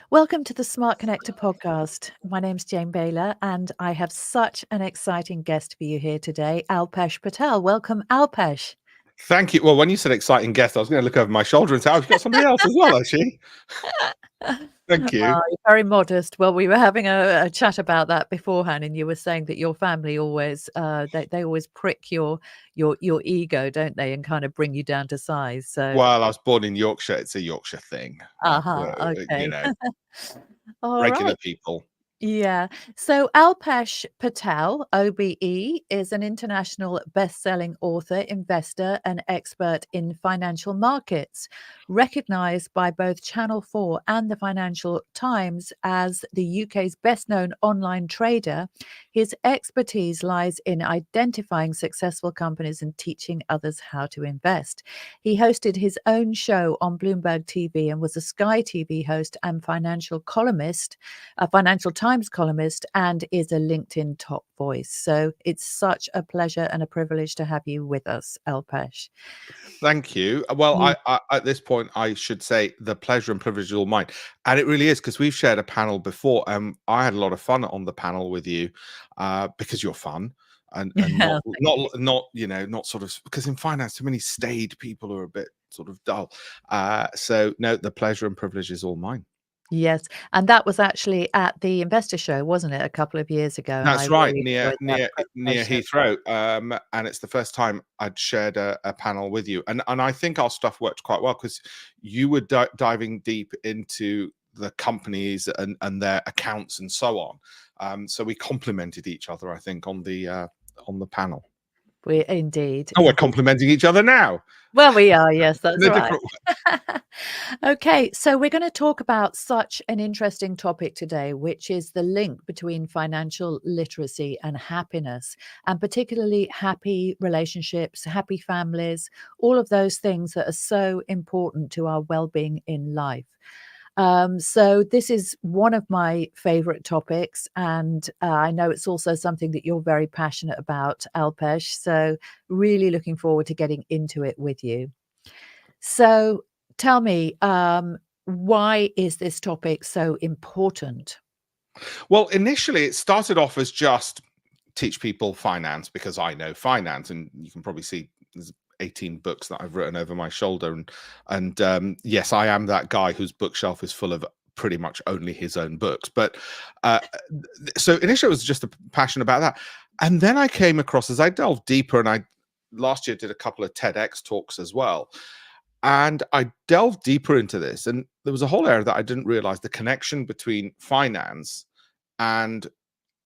Welcome to the Smart Connector podcast. My name's Jane Baylor, and I have such an exciting guest for you here today, Alpesh Patel. Welcome, Alpesh. Thank you. Well, when you said exciting guest, I was going to look over my shoulder and say, "Oh, you've got somebody else as well, actually." Thank you. You're very modest. Well, we were having a chat about that beforehand, and you were saying that your family always they always prick your ego, don't they, and kind of bring you down to size. So, Well, I was born in Yorkshire. It's a Yorkshire thing. You okay, know, all regular right. people. Yeah. So Alpesh Patel, OBE, is an international best-selling author, investor, and expert in financial markets, recognized by both Channel 4 and the Financial Times as the UK's best-known online trader. His expertise lies in identifying successful companies and teaching others how to invest. He hosted his own show on Bloomberg TV and was a Sky TV host and a Financial Times columnist, and is a LinkedIn top voice. So it's such a pleasure and a privilege to have you with us, Alpesh. Thank you. Well, Ye- I at this point, I should say the pleasure and privilege is all mine, and it really is because we've shared a panel before, and I had a lot of fun on the panel with you because you're fun. And Yeah, thank you. not sort of because in finance too many staid people are a bit sort of dull. So no, the pleasure and privilege is all mine. Yes, and that was actually at the investor show, wasn't it, a couple of years ago? And I That's right, really near enjoyed that near near presentation. Heathrow, and it's the first time I'd shared a panel with you, and I think our stuff worked quite well because you were diving deep into the companies and their accounts and so on. So we complemented each other, I think, on the panel. We indeed, And we're indeed. complementing each other now Well, we are, yes, in that's a right. different way. Okay, so we're going to talk about such an interesting topic today, which is the link between financial literacy and happiness, and particularly happy relationships, happy families, all of those things that are so important to our well-being in life. So this is one of my favorite topics, and I know it's also something that you're very passionate about, Alpesh. So really looking forward to getting into it with you. So tell me, why is this topic so important? Well, initially it started off as just teach people finance because I know finance, and you can probably see there's 18 books that I've written over my shoulder, and yes, I am that guy whose bookshelf is full of pretty much only his own books. But uh, so initially, it was just a passion about that, and then I came across as I delved deeper, and I last year did a couple of TEDx talks as well. And I delved deeper into this, and there was a whole area that I didn't realize the connection between finance and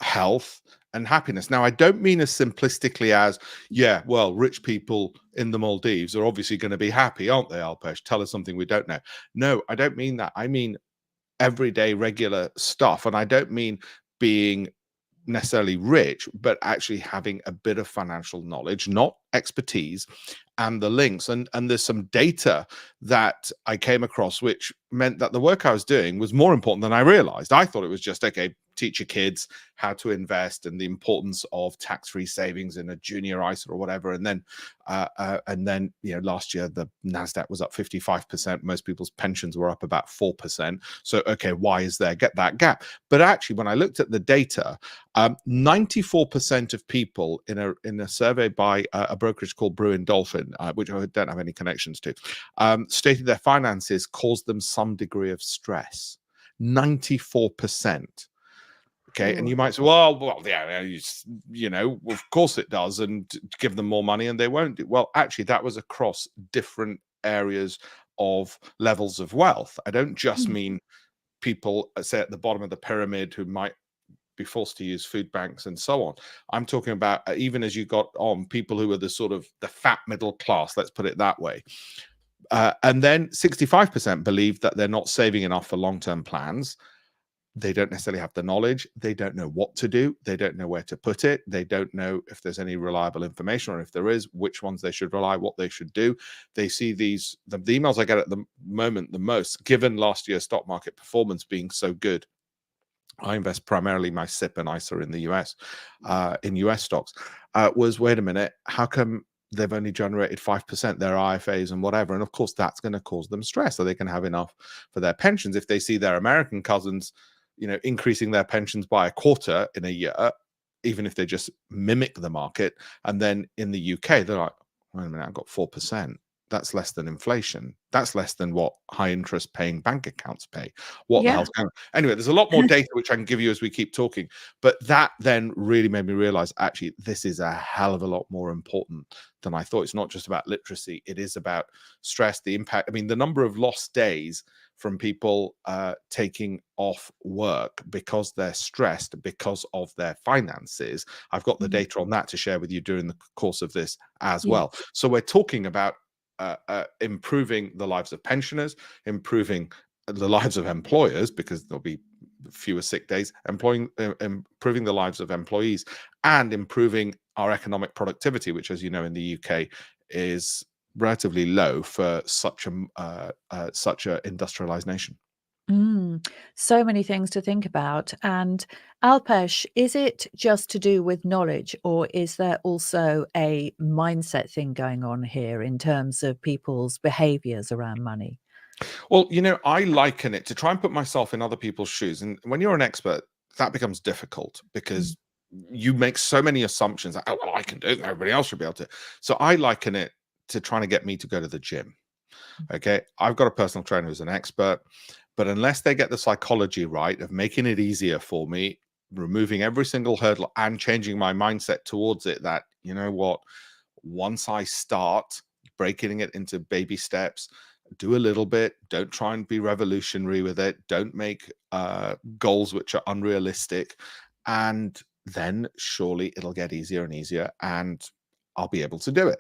health and happiness. Now, I don't mean as simplistically as, yeah, well, rich people in the Maldives are obviously going to be happy, aren't they, Alpesh? Tell us something we don't know. No, I don't mean that. I mean everyday, regular stuff. And I don't mean being necessarily rich, but actually having a bit of financial knowledge, not expertise, and the links. And there's some data that I came across, which meant that the work I was doing was more important than I realized. I thought it was just, okay, teach your kids how to invest and the importance of tax-free savings in a junior ISA or whatever. And then, last year the NASDAQ was up 55%. Most people's pensions were up about 4%. So, okay, why is there that gap? But actually, when I looked at the data, 94% of people in a survey by a brokerage called Bruin Dolphin, which I don't have any connections to, stated their finances caused them some degree of stress. 94%. Okay, and Ooh, you might say, well, yeah, of course it does, and give them more money, and they won't do. Well, actually, that was across different areas of levels of wealth. I don't just mm, mean people, say, at the bottom of the pyramid who might be forced to use food banks and so on. I'm talking about even as you got on, people who are the sort of the fat middle class, let's put it that way. And then 65% believe that they're not saving enough for long-term plans. They don't necessarily have the knowledge. They don't know what to do. They don't know where to put it. They don't know if there's any reliable information, or if there is, which ones they should rely, what they should do. They see the emails I get at the moment the most, given last year's stock market performance being so good. I invest primarily my SIP and ISA in the US, in US stocks. Was, wait a minute, how come they've only generated 5%, their IFAs and whatever. And of course, that's going to cause them stress, so they can have enough for their pensions. If they see their American cousins, increasing their pensions by a quarter in a year, even if they just mimic the market, and then in the UK, they're like, wait a minute, I've got 4%. That's less than inflation. That's less than what high interest paying bank accounts pay. What the Yeah. hell's going on? Anyway, there's a lot more data which I can give you as we keep talking. But that then really made me realize, actually, this is a hell of a lot more important than I thought. It's not just about literacy. It is about stress, the impact. I mean, the number of lost days from people taking off work because they're stressed because of their finances. I've got the data on that to share with you during the course of this as well. So we're talking about improving the lives of pensioners, improving the lives of employers, because there'll be fewer sick days, improving the lives of employees, and improving our economic productivity, which, as you know, in the UK is relatively low for such a industrialized nation. So many things to think about. And Alpesh, is it just to do with knowledge, or is there also a mindset thing going on here in terms of people's behaviors around money? Well, I liken it to try and put myself in other people's shoes. And when you're an expert, that becomes difficult because you make so many assumptions. Like, oh, well, I can do it. Everybody else should be able to. So I liken it to trying to get me to go to the gym. Okay. I've got a personal trainer who's an expert, but unless they get the psychology right of making it easier for me, removing every single hurdle and changing my mindset towards it, that, you know what, once I start breaking it into baby steps, do a little bit, don't try and be revolutionary with it, don't make goals which are unrealistic, and then surely it'll get easier and easier and I'll be able to do it.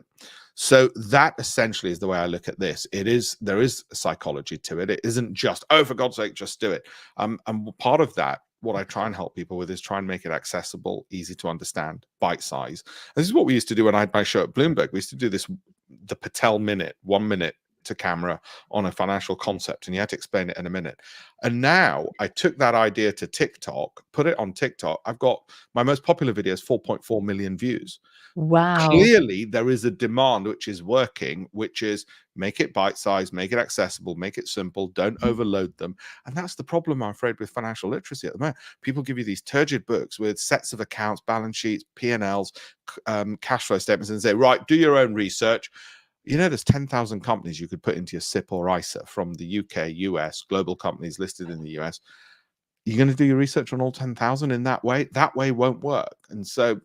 So that essentially is the way I look at this. There is psychology to it. It isn't just, oh, for God's sake, just do it. And part of that, what I try and help people with, is try and make it accessible, easy to understand, bite size. And this is what we used to do when I had my show at Bloomberg. We used to do the Patel minute, 1 minute to camera on a financial concept, and you had to explain it in a minute. And now I took that idea to TikTok, put it on TikTok. I've got my most popular video is 4.4 million views. Wow. Clearly there is a demand which is working, which is make it bite-sized, make it accessible, make it simple, don't overload them. And that's the problem, I'm afraid, with financial literacy at the moment. People give you these turgid books with sets of accounts, balance sheets, P&Ls, cash flow statements, and say, right, do your own research. There's 10,000 companies you could put into your SIP or ISA from the UK, US, global companies listed in the US. You're going to do your research on all 10,000 in that way? That way won't work. And so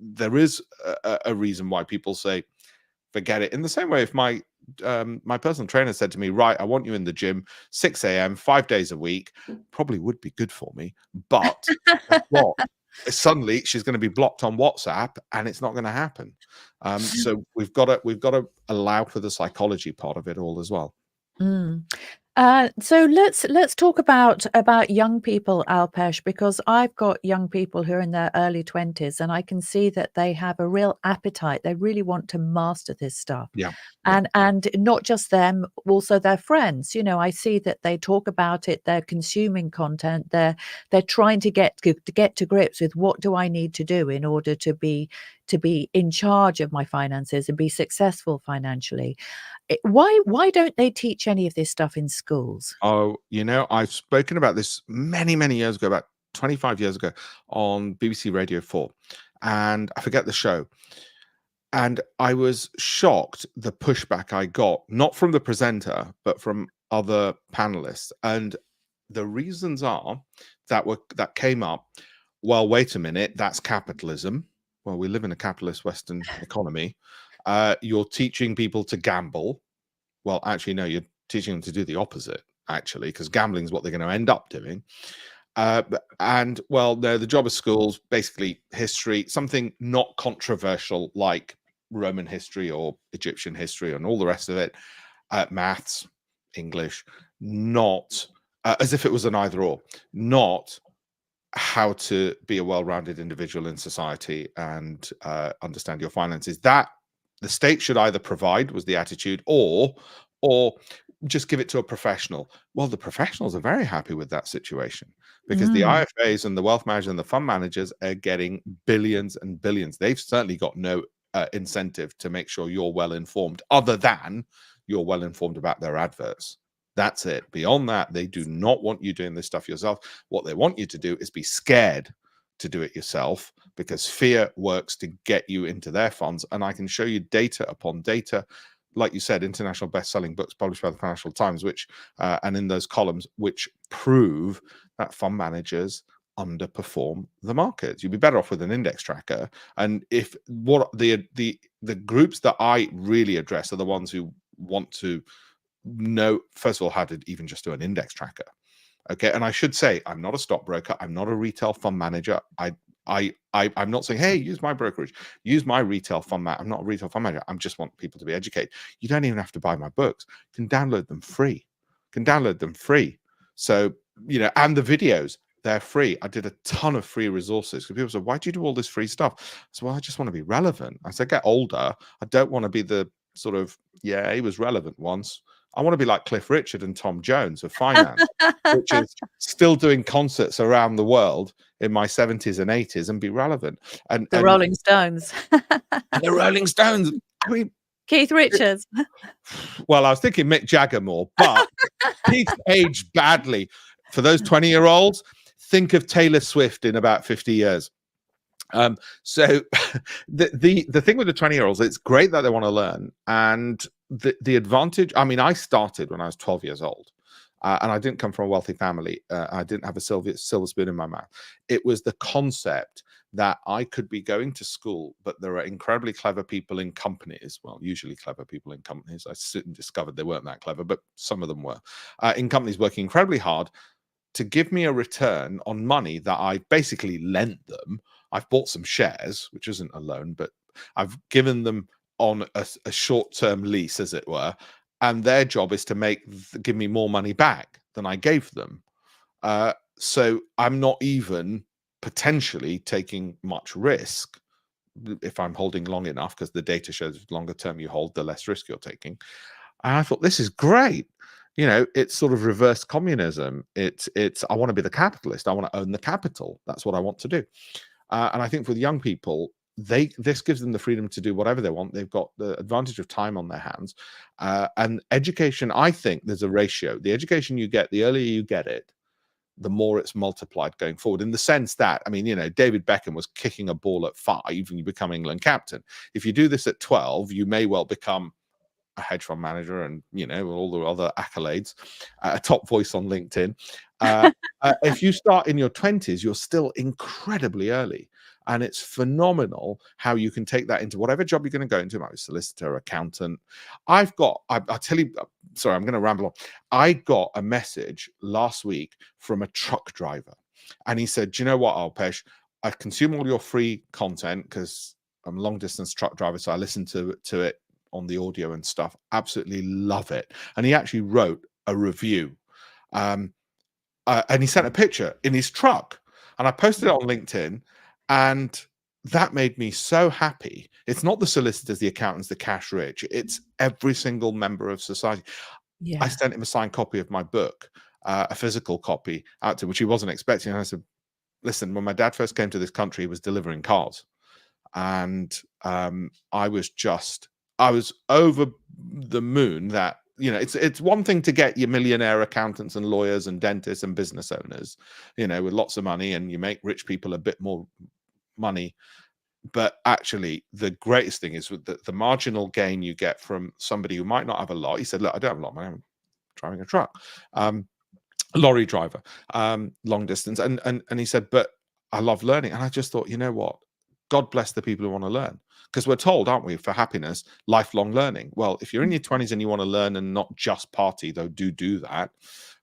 there is a reason why people say, forget it. In the same way, if my personal trainer said to me, right, I want you in the gym 6 a.m., 5 days a week, probably would be good for me. But guess what? Suddenly she's going to be blocked on WhatsApp and it's not going to happen. So we've got to allow for the psychology part of it all as well. So let's talk about young people, Alpesh, because I've got young people who are in their early 20s, and I can see that they have a real appetite. They really want to master this stuff. Yeah. And not just them, also their friends. I see that they talk about it, they're consuming content, they're trying to get to grips with, what do I need to do in order to be in charge of my finances and be successful financially. Why don't they teach any of this stuff in schools? Oh, I've spoken about this many, many years ago, about 25 years ago, on BBC Radio 4, and I forget the show. And I was shocked the pushback I got, not from the presenter, but from other panelists. And the reasons are that came up, well, wait a minute, that's capitalism. Well, we live in a capitalist Western economy. You're teaching people to gamble. Well, actually, no, you're teaching them to do the opposite, actually, because gambling is what they're going to end up doing. And well, no, the job of schools, basically history, something not controversial like Roman history or Egyptian history and all the rest of it, maths, English, not as if it was an either or, not how to be a well-rounded individual in society and understand your finances. That the state should either provide, was the attitude, or just give it to a professional. Well, the professionals are very happy with that situation because the IFAs and the wealth managers and the fund managers are getting billions and billions. They've certainly got no incentive to make sure you're well informed, other than you're well informed about their adverts. That's it. Beyond that, they do not want you doing this stuff yourself. What they want you to do is be scared to do it yourself, because fear works to get you into their funds. And I can show you data upon data, like you said, international best-selling books published by the Financial Times, which and in those columns, which prove that fund managers underperform the markets. You'd be better off with an index tracker. And if what the groups that I really address are the ones who want to know, first of all, how to even just do an index tracker. Okay. And I should say, I'm not a stockbroker. I'm not a retail fund manager. I'm not saying, hey, use my brokerage, use my retail fund manager. I'm not a retail fund manager. I just want people to be educated. You don't even have to buy my books. You can download them free. So, you know, and the videos, they're free. I did a ton of free resources, because people said, why do you do all this free stuff? I said, well, I just want to be relevant. I said, get older. I don't want to be the sort of, yeah, he was relevant once. I want to be like Cliff Richard and Tom Jones of finance, which is still doing concerts around the world in my 70s and 80s and be relevant. And The Rolling Stones. and the Rolling Stones. I mean, Keith Richards. well, I was thinking Mick Jagger more, but Keith aged badly. For those 20-year-olds, think of Taylor Swift in about 50 years. So the thing with the 20-year-olds, it's great that they want to learn. And the advantage, I mean, I started when I was 12 years old. And I didn't come from a wealthy family. I didn't have a silver spoon in my mouth. It was the concept that I could be going to school, but there are incredibly clever people in companies. Well, usually clever people in companies. I soon discovered they weren't that clever, but some of them were in companies working incredibly hard to give me a return on money that I basically lent them. I've bought some shares, which isn't a loan, but I've given them on a short-term lease, as it were. And their job is to give me more money back than I gave them. So I'm not even potentially taking much risk if I'm holding long enough, because the data shows the longer term you hold, the less risk you're taking. And I thought, this is great. You know, it's sort of reverse communism. It's I want to be the capitalist. I want to own the capital. That's what I want to do. And I think for the young people, this gives them the freedom to do whatever they want. They've got the advantage of time on their hands. And education, I think there's a ratio. The education you get, the earlier you get it, the more it's multiplied going forward, in the sense that, I mean, you know, David Beckham was kicking a ball at 5 and you become England captain. If you do this at 12, you may well become a hedge fund manager and, you know, all the other accolades, a top voice on LinkedIn. If you start in your 20s, you're still incredibly early. And it's phenomenal how you can take that into whatever job you're going to go into, maybe solicitor, accountant. I'll tell you, sorry, I'm going to ramble on. I got a message last week from a truck driver. And he said, do you know what, Alpesh? I consume all your free content because I'm a long distance truck driver. So I listen to it on the audio and stuff. Absolutely love it. And he actually wrote a review. And he sent a picture in his truck. And I posted it on LinkedIn. And that made me so happy. It's not the solicitors, the accountants, the cash rich. It's every single member of society. Yeah. I sent him a signed copy of my book, a physical copy out to him, which he wasn't expecting. And I said, listen, when my dad first came to this country, he was delivering cars. And I was over the moon that, you know, it's one thing to get your millionaire accountants and lawyers and dentists and business owners, you know, with lots of money, and you make rich people a bit more money. But actually, the greatest thing is with the marginal gain you get from somebody who might not have a lot. He said, look, I don't have a lot of money. I'm driving a truck, lorry driver, long distance. And he said, but I love learning. And I just thought, you know what? God bless the people who want to learn. Because we're told, aren't we, for happiness, lifelong learning. Well, if you're in your 20s and you want to learn and not just party, though, do that.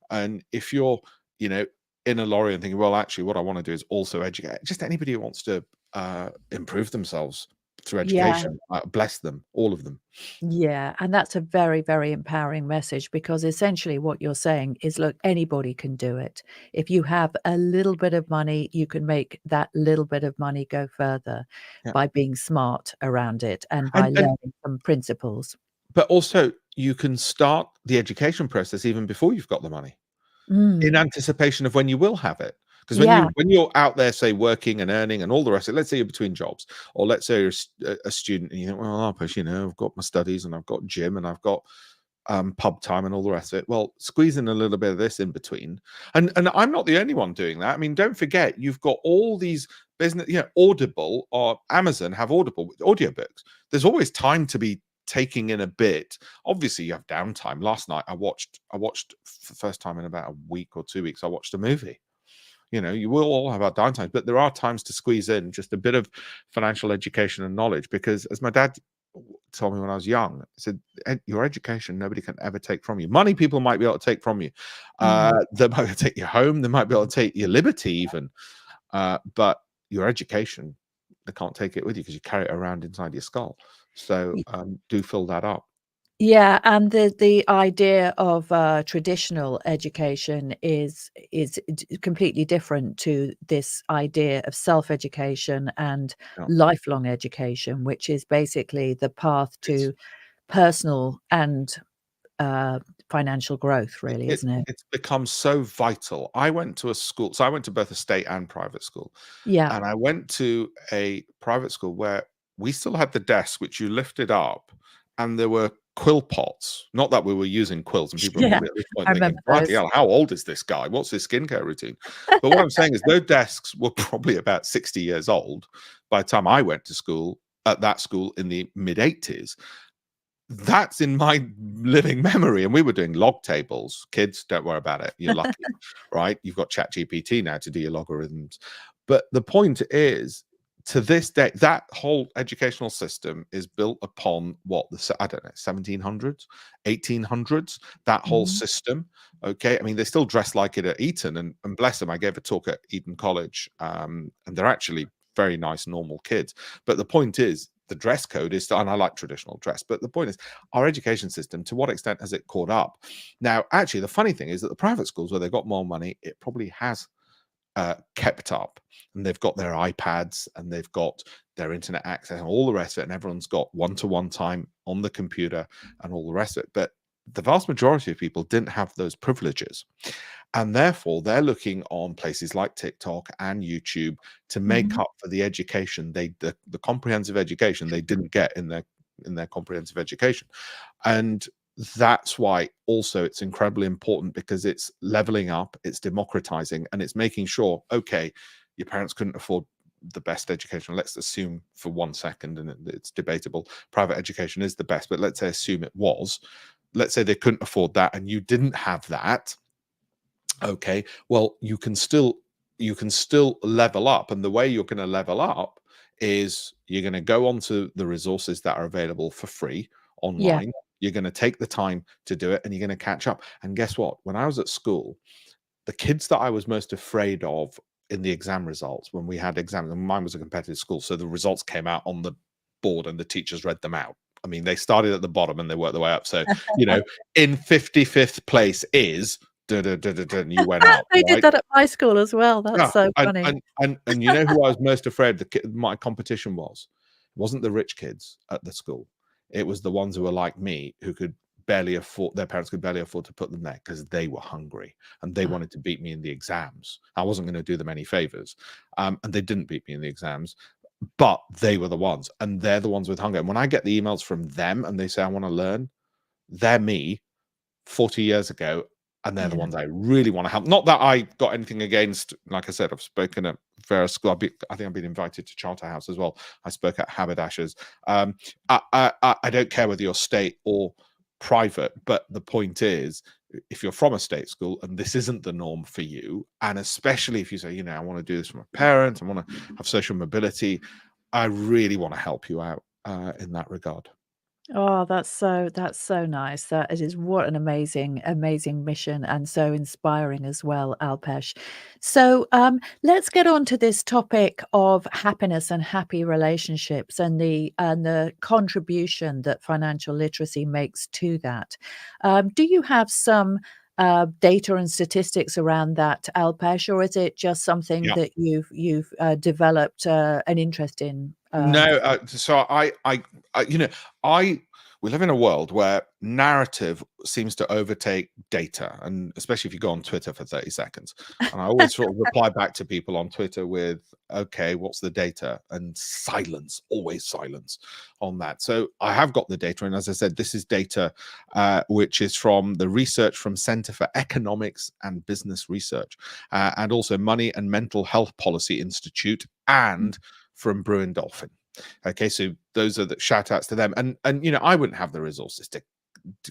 And if you're, you know, in a lorry and thinking, well, actually, what I want to do is also educate, just anybody who wants to improve themselves through education, bless them, all of them. Yeah, and that's a very, very empowering message, because essentially what you're saying is, look, anybody can do it. If you have a little bit of money, you can make that little bit of money go further by being smart around it and by learning some principles. But also, you can start the education process even before you've got the money, in anticipation of when you will have it. Because Yeah. when you're out there, say, working and earning and all the rest of it, let's say you're between jobs, or let's say you're a student and you think, well, Alpesh, I've got my studies and I've got gym and I've got pub time and all the rest of it. Well, squeeze in a little bit of this in between. And I'm not the only one doing that. I mean, don't forget, you've got all these business, Audible or Amazon have Audible audiobooks. There's always time to be taking in a bit. Obviously, you have downtime. Last night, I watched for the first time in about a week or 2 weeks, I watched a movie. You will all have our downtimes, but there are times to squeeze in just a bit of financial education and knowledge, because as my dad told me when I was young, he said, your education, nobody can ever take from you. Money people might be able to take from you. Mm. They might be able to take your home. They might be able to take your liberty even. But your education, they can't take it with you because you carry it around inside your skull. So do fill that up. Yeah, and the idea of traditional education is completely different to this idea of self-education and Yeah. lifelong education, which is basically the path It's to personal and financial growth, really, it isn't it? it's become so vital. I went to a school, so I went to both a state and private school, Yeah. and I went to a private school where we still had the desk which you lifted up, and there were quill pots. Not that we were using quills, and people are Yeah, probably at this I point thinking, remember "Bloody those. hell, how old is this guy? What's his skincare routine?" But what I'm saying is, those desks were probably about 60 years old by the time I went to school at that school in the mid 80s. That's in my living memory. And we were doing log tables. Kids, don't worry about it. You're lucky, right? You've got Chat GPT now to do your logarithms. But the point is, to this day, that whole educational system is built upon what I don't know, 1700s, 1800s, that whole Mhm. system. Okay. I mean, they still dress like it at Eton, and bless them. I gave a talk at Eton College, and they're actually very nice, normal kids. But the point is, the dress code is, and I like traditional dress, but the point is, our education system, to what extent has it caught up? Now, actually, the funny thing is that the private schools where they've got more money, it probably has kept up, and they've got their iPads and they've got their internet access and all the rest of it, and everyone's got one-to-one time on the computer and all the rest of it. But the vast majority of people didn't have those privileges, and therefore they're looking on places like TikTok and YouTube to make Mhm. up for the education the comprehensive education they didn't get in their comprehensive education. And that's why also it's incredibly important, because it's leveling up, it's democratizing, and it's making sure, okay, your parents couldn't afford the best education. Let's assume for 1 second, and it's debatable, private education is the best, but let's say assume it was. Let's say they couldn't afford that and you didn't have that. Okay, well, you can still level up, and the way you're going to level up is you're going to go onto the resources that are available for free Yeah. online. You're going to take the time to do it, and you're going to catch up. And guess what? When I was at school, the kids that I was most afraid of in the exam results, when we had exams, and mine was a competitive school, so the results came out on the board and the teachers read them out. I mean, they started at the bottom and they worked their way up. So, in 55th place is and you went up, They did right? that at my school as well. That's Yeah, so and funny. you know who I was most afraid my competition was? It wasn't the rich kids at the school. It was the ones who were like me, who could barely afford, their parents could barely afford to put them there because they were hungry and they Ah, wanted to beat me in the exams. I wasn't going to do them any favors, and they didn't beat me in the exams, but they were the ones, and they're the ones with hunger. And when I get the emails from them and they say I want to learn, they're me 40 years ago, and they're the yeah. ones I really want to help. Not that I got anything against, like I said, I've spoken at various schools. I think I've been invited to Charterhouse as well. I spoke at Haberdashers. I don't care whether you're state or private, but the point is, if you're from a state school and this isn't the norm for you, and especially if you say, I want to do this for my parents, I want to have social mobility, I really want to help you out in that regard. Oh, that's so nice. That it is what an amazing, amazing mission and so inspiring as well, Alpesh. So let's get on to this topic of happiness and happy relationships and the contribution that financial literacy makes to that. Do you have some data and statistics around that, Alpesh, or is it just something Yeah. that you've developed an interest in? No, so I we live in a world where narrative seems to overtake data, and especially if you go on Twitter for 30 seconds. And I always sort of reply back to people on Twitter with, okay, what's the data? And silence, always silence on that. So I have got the data. And as I said, this is data which is from the research from Center for Economics and Business Research, and also Money and Mental Health Policy Institute, and from Bruin Dolphin. Okay, so those are the shout outs to them. And I wouldn't have the resources to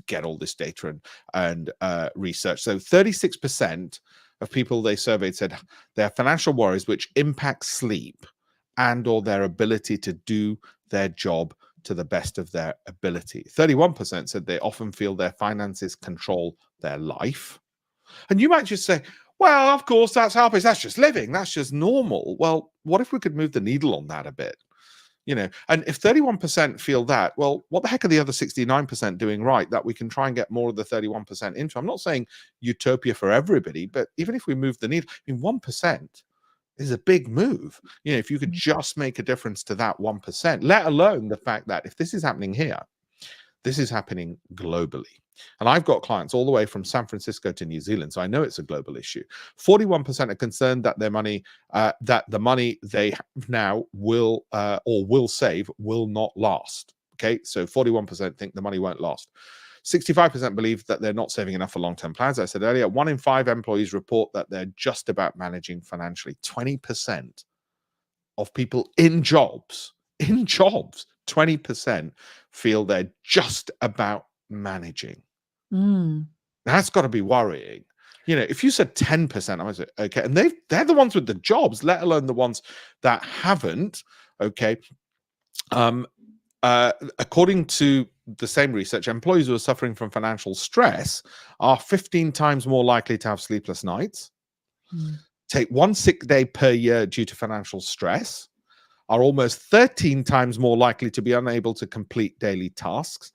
get all this data and research. So 36% of people they surveyed said they have financial worries which impact sleep and or their ability to do their job to the best of their ability. 31% said they often feel their finances control their life. And you might just say, well, of course, that's Alpesh. That's just living. That's just normal. Well, what if we could move the needle on that a bit? And if 31% feel that, well, what the heck are the other 69% doing right that we can try and get more of the 31% into? I'm not saying utopia for everybody, but even if we move the needle, 1% is a big move. If you could just make a difference to that 1%, let alone the fact that if this is happening here, this is happening globally. And I've got clients all the way from San Francisco to New Zealand, so I know it's a global issue. 41% are concerned that their money, that the money they have now will or will save will not last. Okay, so 41% think the money won't last. 65% believe that they're not saving enough for long-term plans. I said earlier, 1 in 5 employees report that they're just about managing financially. 20% of people in jobs, 20% feel they're just about managing. That's got to be worrying. If you said 10%, I would say, okay, and they're the ones with the jobs, let alone the ones that haven't. Okay. According to the same research, employees who are suffering from financial stress are 15 times more likely to have sleepless nights, take 1 sick day per year due to financial stress, are almost 13 times more likely to be unable to complete daily tasks,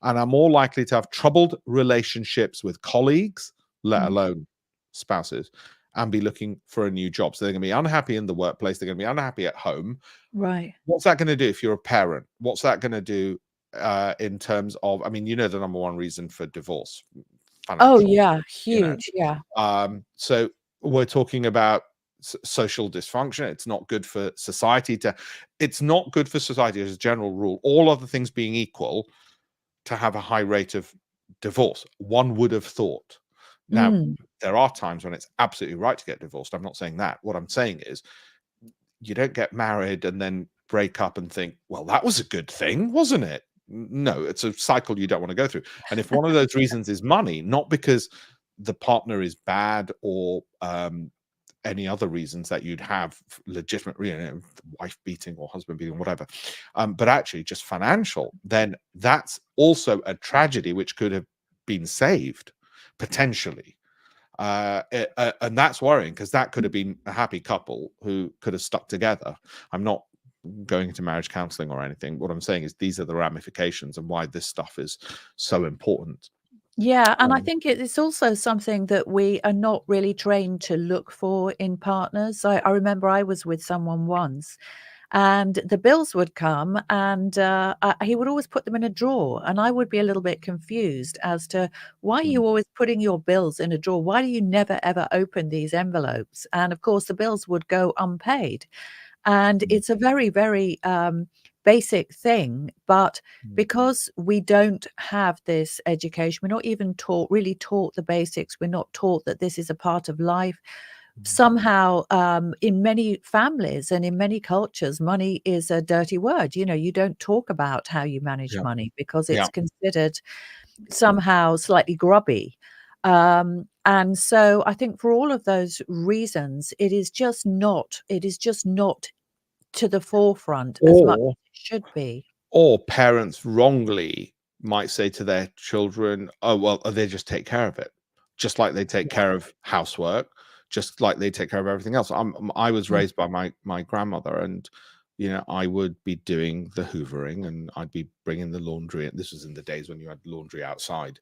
and are more likely to have troubled relationships with colleagues, let alone spouses, and be looking for a new job. So they're going to be unhappy in the workplace. They're going to be unhappy at home. Right. What's that going to do if you're a parent? What's that going to do in terms of, the number one reason for divorce? Oh, Financial, yeah. Huge. Yeah. So we're talking about social dysfunction. It's not good for society it's not good for society as a general rule, all other things being equal, to have a high rate of divorce, one would have thought. Now, there are times when it's absolutely right to get divorced. I'm not saying that. What I'm saying is you don't get married and then break up and think, well, that was a good thing, wasn't it? No, it's a cycle you don't want to go through. And if one of those reasons is money, not because the partner is bad or any other reasons that you'd have legitimate, wife beating or husband beating, whatever, but actually just financial, then that's also a tragedy which could have been saved potentially. And that's worrying, because that could have been a happy couple who could have stuck together. I'm not going into marriage counseling or anything. What I'm saying is these are the ramifications and why this stuff is so important. Yeah, and I think it's also something that we are not really trained to look for in partners. I remember I was with someone once, and the bills would come, and he would always put them in a drawer, and I would be a little bit confused as to why are you always putting your bills in a drawer? Why do you never ever open these envelopes? And of course, the bills would go unpaid, and it's a very, very basic thing, but because we don't have this education, we're not even really taught the basics. We're not taught that this is a part of life. Somehow, in many families and in many cultures, money is a dirty word. You don't talk about how you manage money because it's considered somehow slightly grubby. And so I think for all of those reasons, it is just not to the forefront as much as it should be. Or parents wrongly might say to their children, oh, well, they just take care of it, just like they take care of housework, just like they take care of everything else. I was raised by my grandmother, and I would be doing the hoovering and I'd be bringing the laundry. This was in the days when you had laundry outside.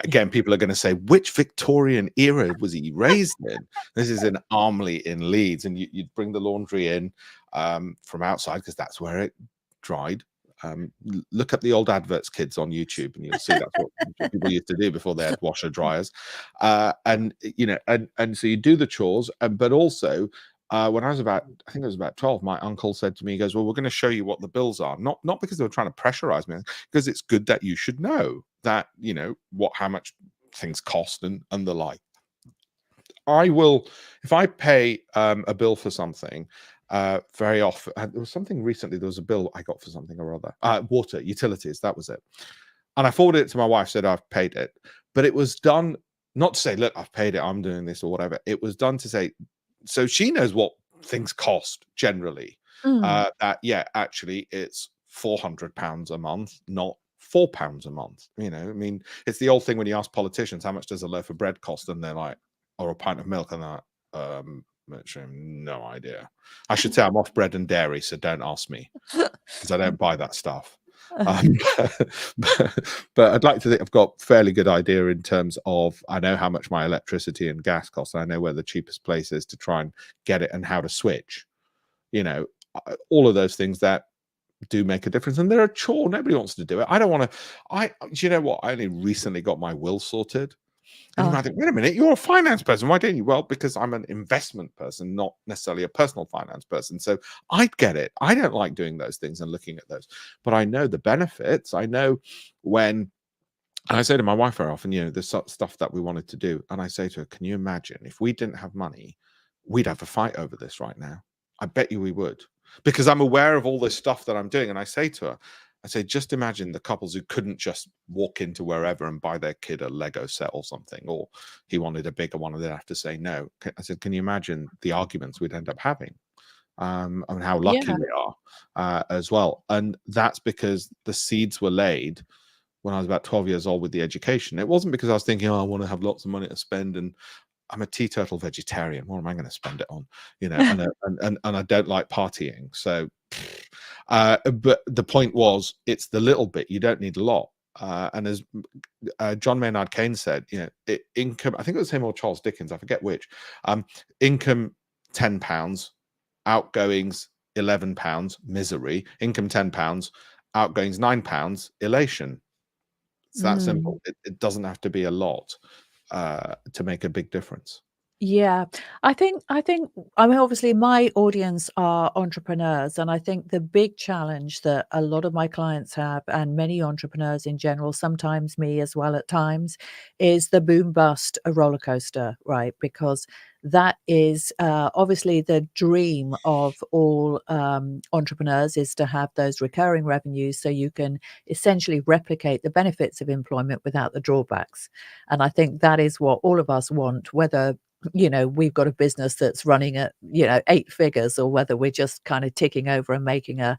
Again, people are going to say, which Victorian era was he raised in? This is in Armley in Leeds, and you'd bring the laundry in from outside because that's where it dried. Look up the old adverts, kids, on YouTube, and you'll see that's what people used to do before they had washer dryers. And and so you do the chores, but also when I think it was about 12, my uncle said to me, he goes, "Well, we're going to show you what the bills are." Not because they were trying to pressurize me, because it's good that you should know that, how much things cost and the like. I will, if I pay a bill for something, very often, there was something recently, there was a bill I got for something or other, water, utilities, that was it. And I forwarded it to my wife, said I've paid it. But it was done not to say, look, I've paid it, I'm doing this or whatever. It was done to say, so she knows what things cost generally. Mm. That, yeah, actually it's £400 a month, not £4 a month. I mean, it's the old thing when you ask politicians, how much does a loaf of bread cost? And they're like, or a pint of milk, and they're like, no idea. I should say I'm off bread and dairy, so don't ask me, because I don't buy that stuff. Um, but I'd like to think I've got fairly good idea in terms of, I know how much my electricity and gas costs. I know where the cheapest place is to try and get it and how to switch. All of those things that do make a difference, and they're a chore. Nobody wants to do it. I don't want to. Do you know what? I only recently got my will sorted. And you Oh, might think, wait a minute, you're a finance person. Why don't you? Well, because I'm an investment person, not necessarily a personal finance person. So I get it. I don't like doing those things and looking at those, but I know the benefits. I know when, and I say to my wife very often, there's stuff that we wanted to do. And I say to her, can you imagine if we didn't have money, we'd have a fight over this right now. I bet you we would, because I'm aware of all this stuff that I'm doing. And I say to her, I say, just imagine the couples who couldn't just walk into wherever and buy their kid a Lego set or something, or he wanted a bigger one and they'd have to say no. I said, can you imagine the arguments we'd end up having? And how lucky yeah. we are as well. And that's because the seeds were laid when I was about 12 years old with the education. It wasn't because I was thinking, oh, I want to have lots of money to spend, and I'm a teetotal vegetarian. What am I going to spend it on? And I don't like partying. So, but the point was, it's the little bit. You don't need a lot. And as John Maynard Keynes said, income, I think it was him or Charles Dickens, I forget which, income £10, outgoings £11, misery. Income £10, outgoings £9, elation. It's that Mm. simple. It doesn't have to be a lot to make a big difference. Yeah, I mean, obviously my audience are entrepreneurs, and I think the big challenge that a lot of my clients have, and many entrepreneurs in general, sometimes me as well at times, is the boom bust a roller coaster, right? Because that is obviously the dream of all entrepreneurs, is to have those recurring revenues so you can essentially replicate the benefits of employment without the drawbacks. And I think that is what all of us want, whether we've got a business that's running at, 8 figures, or whether we're just kind of ticking over and making a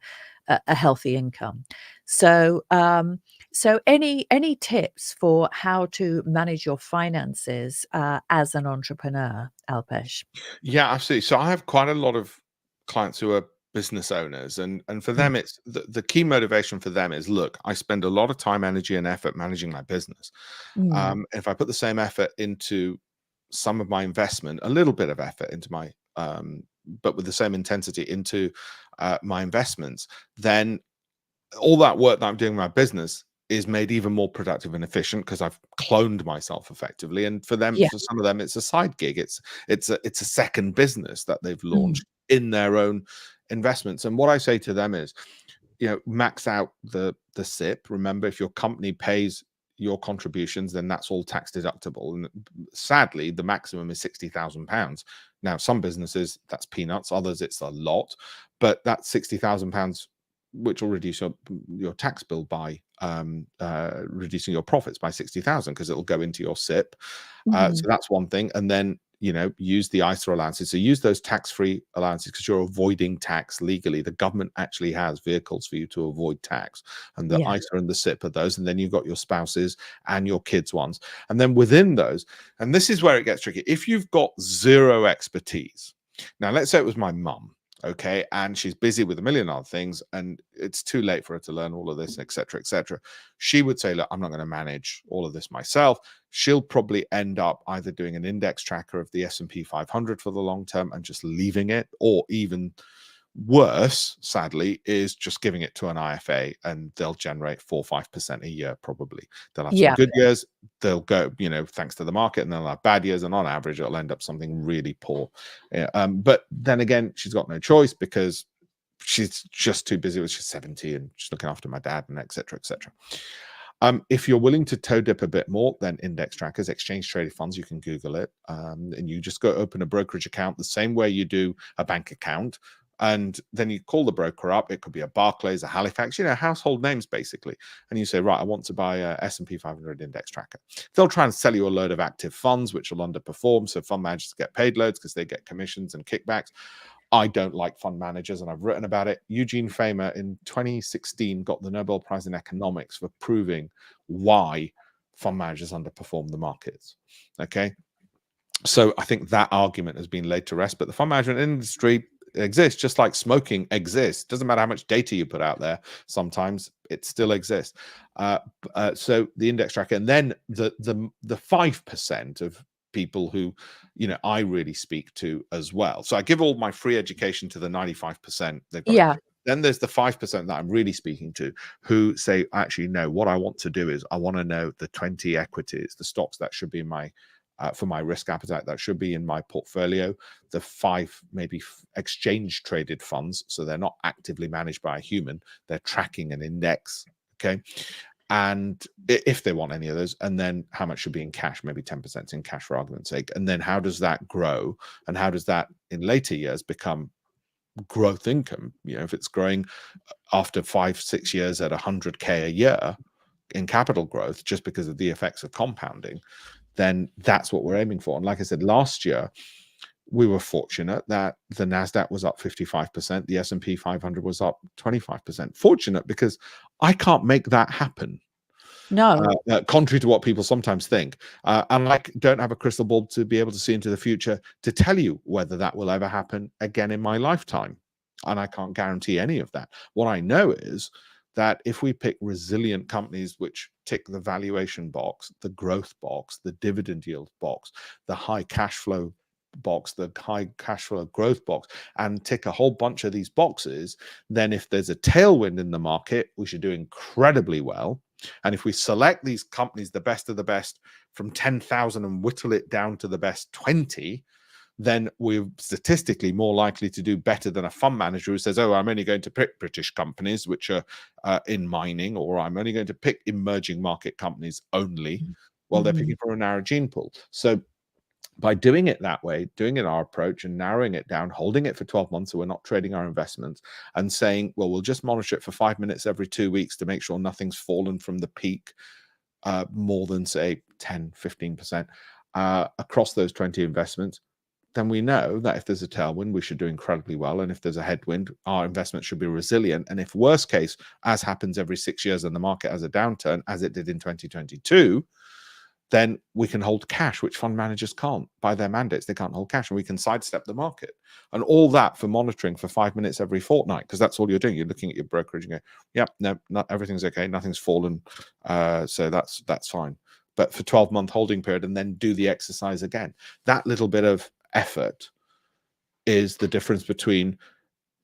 healthy income. So, any tips for how to manage your finances as an entrepreneur, Alpesh? Yeah, absolutely. So I have quite a lot of clients who are business owners, and for Mm, them, it's the key motivation for them is, look, I spend a lot of time, energy, and effort managing my business. mm, If I put the same effort into some of my investment, a little bit of effort into my, but with the same intensity into my investments, then all that work that I'm doing in my business is made even more productive and efficient because I've cloned myself effectively. And for them, yeah, for some of them, it's a side gig. It's a second business that they've mm, launched in their own investments. And what I say to them is, max out the SIP. Remember, if your company pays your contributions, then that's all tax deductible. And sadly, the maximum is £60,000. Now, some businesses that's peanuts, others it's a lot, but that's £60,000, which will reduce your tax bill by reducing your profits by 60,000, because it'll go into your SIP. So mhm, that's one thing. And then use the ISA allowances. So use those tax-free allowances, because you're avoiding tax legally. The government actually has vehicles for you to avoid tax, and the yeah, ISA and the SIP are those. And then you've got your spouses and your kids ones. And then within those, and this is where it gets tricky, if you've got zero expertise. Now, let's say it was my mum, okay, and she's busy with a million other things, and it's too late for her to learn all of this, etc., etc. She would say, look, I'm not going to manage all of this myself. She'll probably end up either doing an index tracker of the S&P 500 for the long term and just leaving it, or even Worse, sadly, is just giving it to an IFA and they'll generate 4 or 5% a year probably. They'll have some Yeah. good years, they'll go, thanks to the market, and they'll have bad years, and on average it'll end up something really poor. But then again, she's got no choice because she's just too busy. She's 70 and she's looking after my dad and etc. etc. If you're willing to toe dip a bit more, then index trackers, exchange traded funds, you can Google it, and you just go open a brokerage account the same way you do a bank account. And then you call the broker up. It could be a Barclays, a Halifax, household names basically. And you say, right, I want to buy a S&P 500 index tracker. They'll try and sell you a load of active funds, which will underperform. So fund managers get paid loads because they get commissions and kickbacks. I don't like fund managers, and I've written about it. Eugene Fama in 2016 got the Nobel Prize in Economics for proving why fund managers underperform the markets. Okay. So I think that argument has been laid to rest, but the fund management industry exists just like smoking exists. Doesn't matter how much data you put out there, sometimes it still exists. So the index tracker, and then the 5% of people who I really speak to as well. So I give all my free education to the 95%. They've got Yeah. it. Then there's the 5% that I'm really speaking to who say, actually, no, what I want to do is I want to know the 20 equities, the stocks that should be in my for my risk appetite that should be in my portfolio, the 5 maybe exchange traded funds, so they're not actively managed by a human, they're tracking an index, okay, and if they want any of those, and then how much should be in cash, maybe 10% in cash for argument's sake, and then how does that grow, and how does that in later years become growth income? If it's growing after 5-6 years at 100k a year in capital growth just because of the effects of compounding, then that's what we're aiming for. And like I said, last year, we were fortunate that the NASDAQ was up 55%, the S&P 500 was up 25%. Fortunate because I can't make that happen. No. Contrary to what people sometimes think. And I don't have a crystal ball to be able to see into the future to tell you whether that will ever happen again in my lifetime. And I can't guarantee any of that. What I know is that if we pick resilient companies which tick the valuation box, the growth box, the dividend yield box, the high cash flow box, the high cash flow growth box, and tick a whole bunch of these boxes, then if there's a tailwind in the market, we should do incredibly well. And if we select these companies, the best of the best, from 10,000 and whittle it down to the best 20, then we're statistically more likely to do better than a fund manager who says, oh, I'm only going to pick British companies which are in mining, or I'm only going to pick emerging market companies only. Well, they're picking from a narrow gene pool. So by doing it that way, doing it our approach and narrowing it down, holding it for 12 months so we're not trading our investments, and saying, well, we'll just monitor it for 5 minutes every 2 weeks to make sure nothing's fallen from the peak more than, say, 10, 15% across those 20 investments, then we know that if there's a tailwind, we should do incredibly well. And if there's a headwind, our investment should be resilient. And if worst case, as happens every 6 years and the market has a downturn, as it did in 2022, then we can hold cash, which fund managers can't. By their mandates, they can't hold cash, and we can sidestep the market. And all that for monitoring for 5 minutes every fortnight, because that's all you're doing. You're looking at your brokerage and go, yep, no, not everything's okay, nothing's fallen, so that's fine. But for 12-month holding period, and then do the exercise again. That little bit of effort is the difference between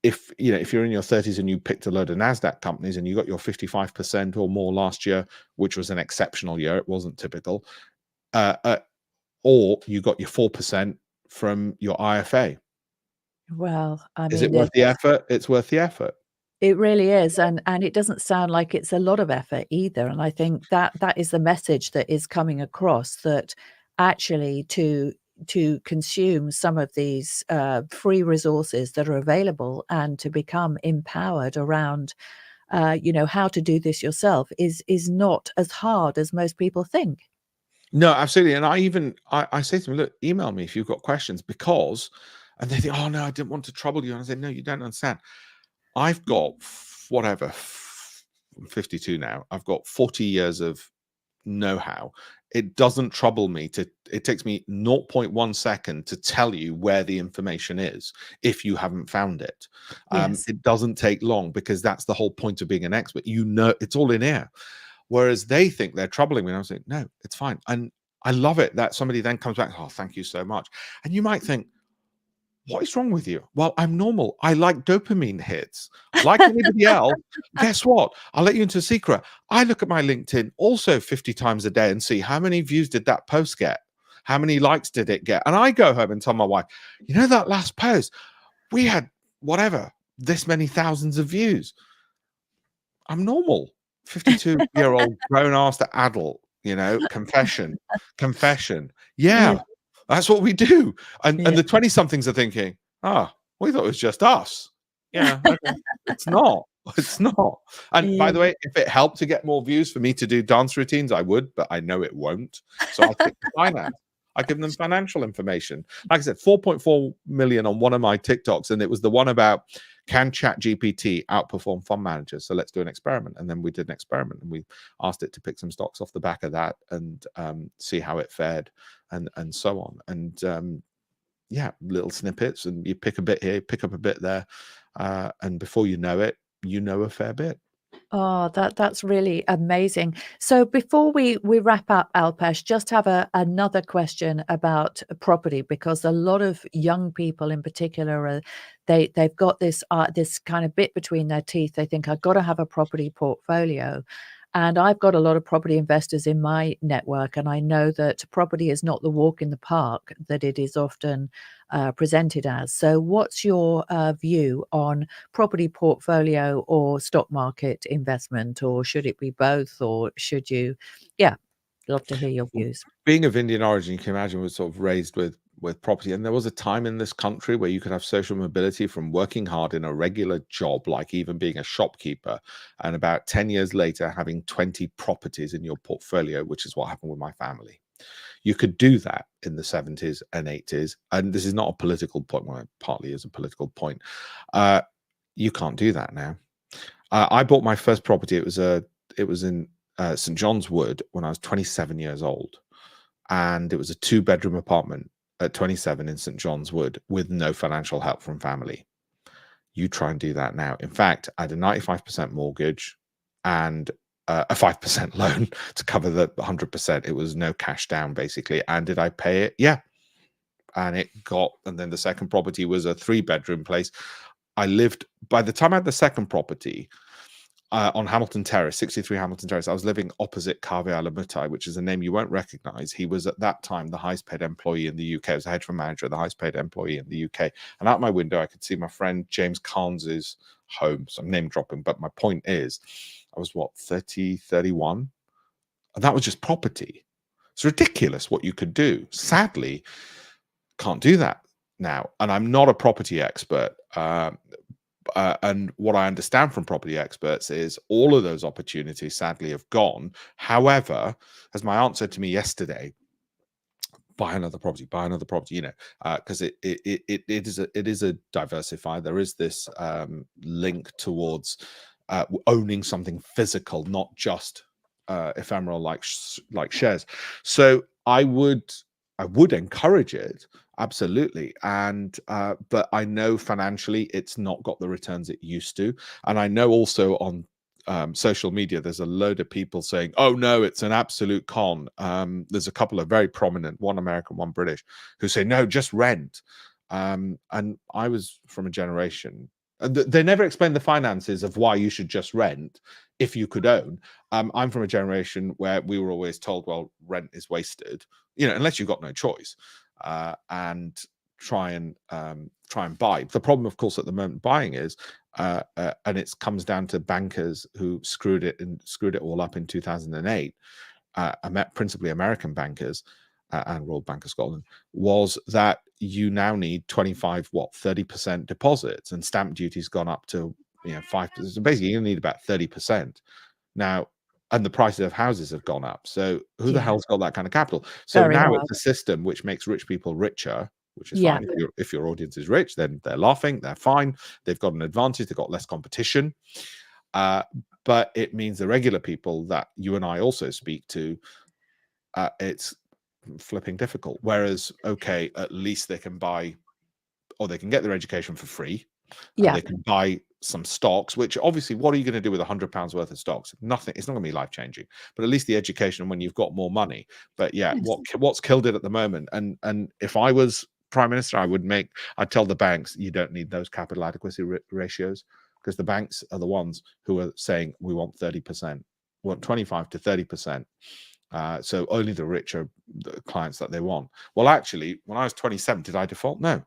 if you're in your 30s and you picked a load of NASDAQ companies and you got your 55% or more last year, which was an exceptional year, it wasn't typical, or you got your 4% from your IFA. Well, I Is it mean, worth the effort? It's worth the effort. it really is, and it doesn't sound like it's a lot of effort either, and I think that is the message that is coming across, that actually to consume some of these free resources that are available and to become empowered around how to do this yourself is not as hard as most people think. No, absolutely. And I say to them, look, email me if you've got questions, because, and they think, oh no, I didn't want to trouble you. And I say, no, you don't understand. I've got whatever, I'm 52 now. I've got 40 years of know-how. It doesn't trouble me it takes me 0.1 second to tell you where the information is if you haven't found it. Yes. It doesn't take long, because that's the whole point of being an expert. It's all in air. Whereas they think they're troubling me. And I was like, no, it's fine. And I love it that somebody then comes back, oh, thank you so much. And you might think, what is wrong with you? Well, I'm normal. I like dopamine hits. Like anybody else, guess what? I'll let you into a secret. I look at my LinkedIn also 50 times a day and see how many views did that post get? How many likes did it get? And I go home and tell my wife, you know, that last post, we had whatever, this many thousands of views. I'm normal. 52-year-old grown-ass to adult, you know, confession. Yeah, Yeah, that's what we do. And yeah. the 20-somethings are thinking, "Ah, we thought it was just us." Yeah, okay. It's not. It's not. And by Yeah. the way, if it helped to get more views for me to do dance routines, I would, but I know it won't. So I stick to finance. I give them financial information. Like I said, 4.4 million on one of my TikToks, and it was the one about, can Chat GPT outperform fund managers? So let's do an experiment. And then we did an experiment, and we asked it to pick some stocks off the back of that and see how it fared, and so on. And yeah, little snippets, and you pick a bit here, pick up a bit there, and before you know it, you know a fair bit. Oh, that's really amazing. So before we wrap up, Alpesh, just have another question about property, because a lot of young people in particular are they've got this kind of bit between their teeth. They think I've got to have a property portfolio. And I've got a lot of property investors in my network, and I know that property is not the walk in the park that it is often presented as. So, what's your view on property portfolio or stock market investment, or should it be both, or should you? Yeah, love to hear your views. Being of Indian origin, you can imagine, was sort of raised with property, and there was a time in this country where you could have social mobility from working hard in a regular job, like even being a shopkeeper, and about 10 years later having 20 properties in your portfolio, which is what happened with my family. You could do that in the 70s and 80s, and this is not a political point, well, it partly is a political point. You can't do that now. I bought my first property. It was in St John's Wood when I was 27 years old, and it was a 2-bedroom apartment at 27 in St John's Wood with no financial help from family. You try and do that now. In fact, I had a 95% mortgage and a 5% loan to cover the 100%. It was no cash down, basically. And did I pay it? Yeah. And then the second property was a 3-bedroom place. By the time I had the second property, on Hamilton Terrace, 63 Hamilton Terrace, I was living opposite Kaveh Alamutai, which is a name you won't recognize. He was at that time the highest paid employee in the UK. He was a hedge fund manager, the highest paid employee in the UK. And out my window, I could see my friend James Carnes's home. So I'm name dropping, but my point is, I was 30, 31, and that was just property. It's ridiculous what you could do. Sadly, can't do that now. And I'm not a property expert. And what I understand from property experts is all of those opportunities sadly have gone. However, as my aunt said to me yesterday, buy another property, you know, because it is a diversifier. There is this link towards owning something physical, not just ephemeral like shares. So I would encourage it, absolutely. And but I know financially it's not got the returns it used to. And I know also on social media, there's a load of people saying, oh no, it's an absolute con. There's a couple of very prominent, one American, one British, who say, no, just rent. And I was from a generation, they never explained the finances of why you should just rent if you could own. I'm from a generation where we were always told, well, rent is wasted, you know, unless you've got no choice, and try and buy. The problem, of course, at the moment buying is, and it comes down to bankers who screwed it all up in 2008. I met principally American bankers and Royal Bank of Scotland, was that you now need 30% deposits, and stamp duty's gone up to 5%. So basically, you need about 30% now, and the prices of houses have gone up. So who the Yeah, hell's got that kind of capital? So very now hard. it's a system which makes rich people richer, which is Yeah, fine. If your audience is rich, then they're laughing, they're fine. They've got an advantage. They've got less competition. But it means the regular people that you and I also speak to, it's flipping difficult. Whereas, okay, at least they can buy, or they can get their education for free, and yeah, they can buy some stocks, which obviously, what are you going to do with £100 worth of stocks? Nothing. It's not going to be life changing, but at least the education when you've got more money. But yeah, yes. what's killed it at the moment? And if I was prime minister, I'd tell the banks, you don't need those capital adequacy ratios, because the banks are the ones who are saying we want 30%, we want 25 to 30%. So only the richer the clients that they want. Well, actually, when I was 27, did I default? No.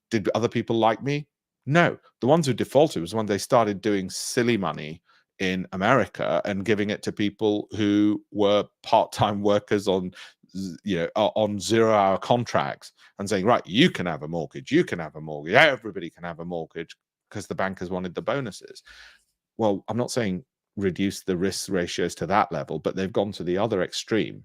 Did other people like me? No. The ones who defaulted was when they started doing silly money in America and giving it to people who were part-time workers on, on 0-hour contracts, and saying, right, you can have a mortgage, you can have a mortgage, everybody can have a mortgage, because the bankers wanted the bonuses. Well, I'm not saying reduce the risk ratios to that level, but they've gone to the other extreme,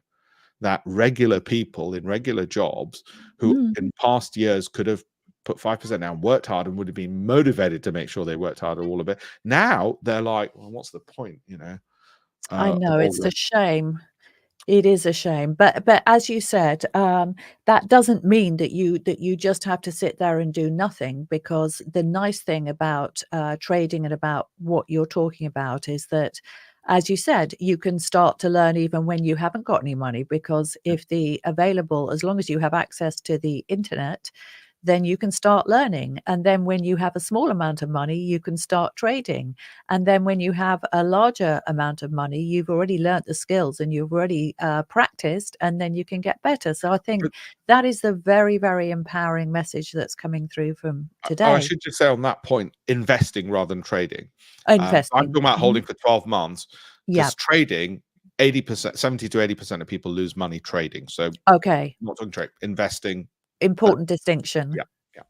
that regular people in regular jobs who in past years could have put 5% down, worked hard, and would have been motivated to make sure they worked harder, all of it. Now they're like, well, what's the point, I of know, all it's a this? shame. It is a shame, but as you said, that doesn't mean that you just have to sit there and do nothing, because the nice thing about trading and about what you're talking about is that, as you said, you can start to learn even when you haven't got any money, because if as long as you have access to the internet, then you can start learning. And then when you have a small amount of money, you can start trading. And then when you have a larger amount of money, you've already learnt the skills and you've already practiced, and then you can get better. So I think that is the very, very empowering message that's coming through from I today. should just say on that point, investing rather than trading. I'm Investing. talking about holding for 12 months, Yeah. because trading, 80%, 70 to 80% of people lose money trading. So Okay. not talking trade, investing. Important distinction. Yeah, yeah.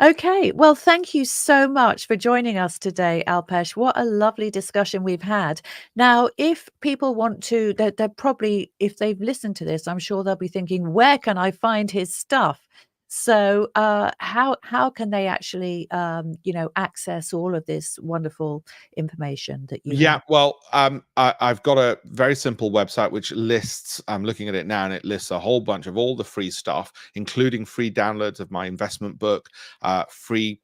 Okay. Well, thank you so much for joining us today, Alpesh. What a lovely discussion we've had. Now, if people want to, they're probably, if they've listened to this, I'm sure they'll be thinking, where can I find his stuff? So, how can they actually, access all of this wonderful information that you Yeah, have? well, I've got a very simple website which lists, I'm looking at it now, and it lists a whole bunch of all the free stuff, including free downloads of my investment book, free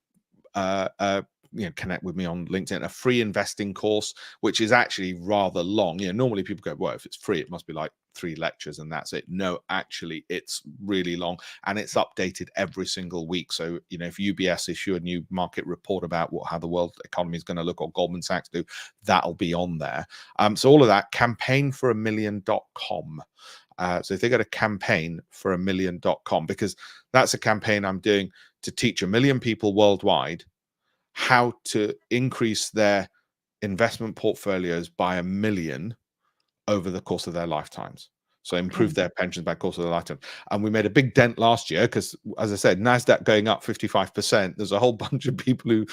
connect with me on LinkedIn, a free investing course, which is actually rather long. Normally people go, well, if it's free, it must be like 3 lectures and that's it. No, actually, it's really long, and it's updated every single week. So, if UBS issue a new market report about how the world economy is going to look, or Goldman Sachs do, that'll be on there. So all of that, campaignforamillion.com. So if they go to campaignforamillion.com, because that's a campaign I'm doing to teach 1 million people worldwide how to increase their investment portfolios by 1 million over the course of their lifetimes. So improve Okay. their pensions by the course of their lifetime. And we made a big dent last year because, as I said, NASDAQ going up 55%. There's a whole bunch of people who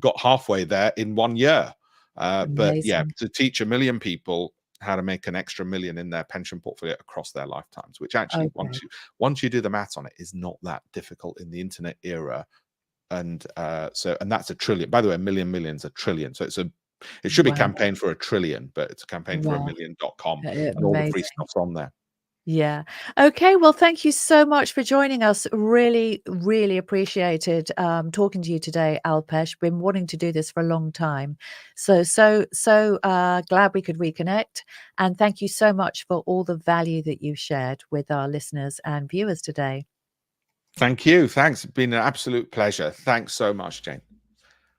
got halfway there in 1 year. But yeah, Amazing. to teach 1 million people how to make an extra 1 million in their pension portfolio across their lifetimes, which actually, Okay. once you do the maths on it, is not that difficult in the internet era. And and that's a trillion. By the way, 1 million million's a trillion. So it should be Wow. campaign for a trillion, but it's a campaign for a Wow. million.com, and all the free Amazing. stuff's on there. Yeah. Okay. Well, thank you so much for joining us. Really, really appreciated talking to you today, Alpesh. Been wanting to do this for a long time. So glad we could reconnect. And thank you so much for all the value that you've shared with our listeners and viewers today. Thank you. Thanks. It's been an absolute pleasure. Thanks so much, Jane.